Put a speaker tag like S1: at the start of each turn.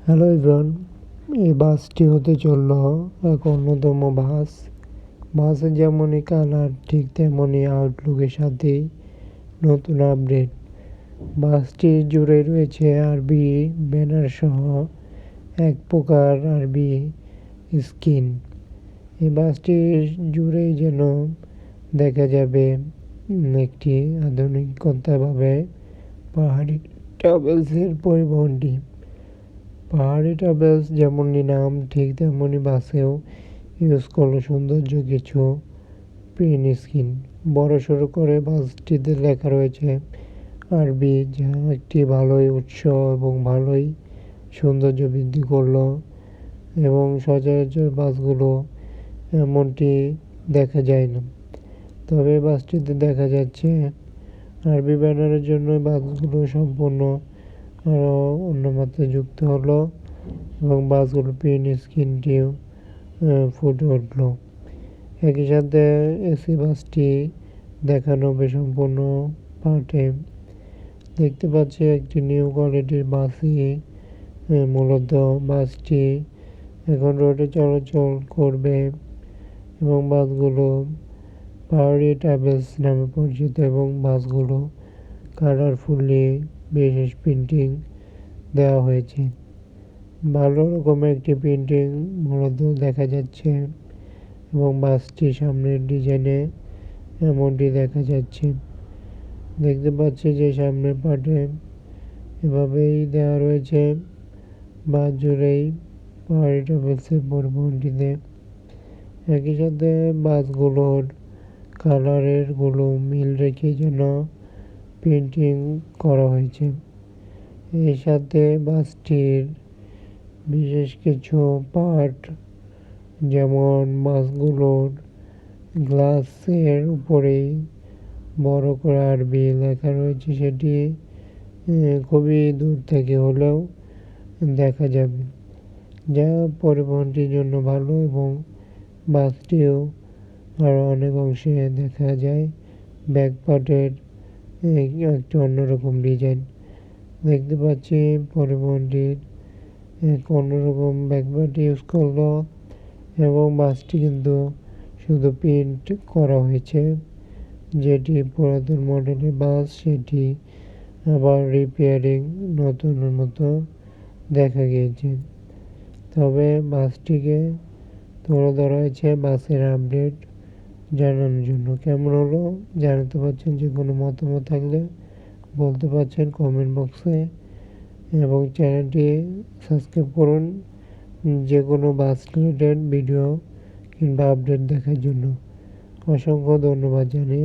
S1: Hello everyone, এই বাসটি হতে চলল এক অন্যতম বাস। বাসের যেমনই কালার ঠিক তেমনই আউটলুকের সাথেই নতুন আপডেট। বাসটি জুড়ে রয়েছে আরবি ব্যানার সহ এক প্রকার আরবি স্কিন। এই বাসটি জুড়েই যেন দেখা যাবে একটি আধুনিকতাভাবে পাহাড়ি ট্রাভেলসের পরিবহনটি। পাহাড়ি ট্রাভেলস যেমনই নাম ঠিক তেমনই বাসেও ইউজ করলো সৌন্দর্য কিছু প্রিন্ট স্ক্রিন। বড়সড় করে বাসটিতে লেখা রয়েছে আরবি, যা একটি ভালোই উৎস এবং ভালোই সৌন্দর্য বৃদ্ধি করলো। এবং সচরাচর বাসগুলো এমনটি দেখা যায় না, তবে বাসটিতে দেখা যাচ্ছে আরবি ব্যানারের জন্য বাসগুলো সম্পূর্ণ আরও অন্য মাত্রায় যুক্ত হলো এবং বাসগুলোর প্রিন্ট স্ক্রিনটিও ফুটে উঠল। একই সাথে এসি বাসটি দেখানো হবে সম্পূর্ণ পার্টে। দেখতে পাচ্ছি একটি নিউ কোয়ালিটির বাসই মূলত বাসটি এখন রোডে চলাচল করবে এবং বাসগুলো পাহাড়ি ট্রাভেলস নামে পরিচিত এবং বাসগুলো কালারফুলি বিশেষ প্রিন্টিং দেওয়া হয়েছে। ভালো রকমের একটি প্রিন্টিং মূলত দেখা যাচ্ছে এবং বাসটি সামনের ডিজাইনে এমনটি দেখা যাচ্ছে। দেখতে পাচ্ছি যে সামনের পার্টে এভাবেই দেওয়া রয়েছে বাস জুড়েই পাহাড়ি ট্রাভেলসের পরিবহনটিতে। একই সাথে বাসগুলোর কালারের গুলো মিল রেখে যেন প্রিন্টিং করা হয়েছে। এর সাথে বাসটির বিশেষ কিছু পার্ট, যেমন বাসগুলোর গ্লাসের উপরেই বড় করে আরবি লেখা রয়েছে, সেটি খুবই দূর থেকে হলেও দেখা যাবে, যা পরিবহনটির জন্য ভালো এবং বাসটিও আরও অনেক অংশে দেখা যায় ব্যাক পার্টের একটি অন্যরকম ডিজাইন। দেখতে পাচ্ছি পরিবহনটির এক অন্যরকম ব্যাকপার্ট ইউজ করলো এবং বাসটি কিন্তু শুধু প্রিন্ট করা হয়েছে। যেটি পুরাতন মডেলের বাস সেটি আবার রিপেয়ারিং নতুন মতো দেখা গিয়েছে। তবে বাসটিকে তুলে ধরা হয়েছে বাসের আপডেট জানানোর জন্য। কেমন হলো জানাতে পারছেন, যে কোনো মতামত থাকলে বলতে পারছেন কমেন্ট বক্সে এবং চ্যানেলটি সাবস্ক্রাইব করুন যে কোনো বাস রিলেটেড ভিডিও কিংবা আপডেট দেখার জন্য। অসংখ্য ধন্যবাদ জানিয়ে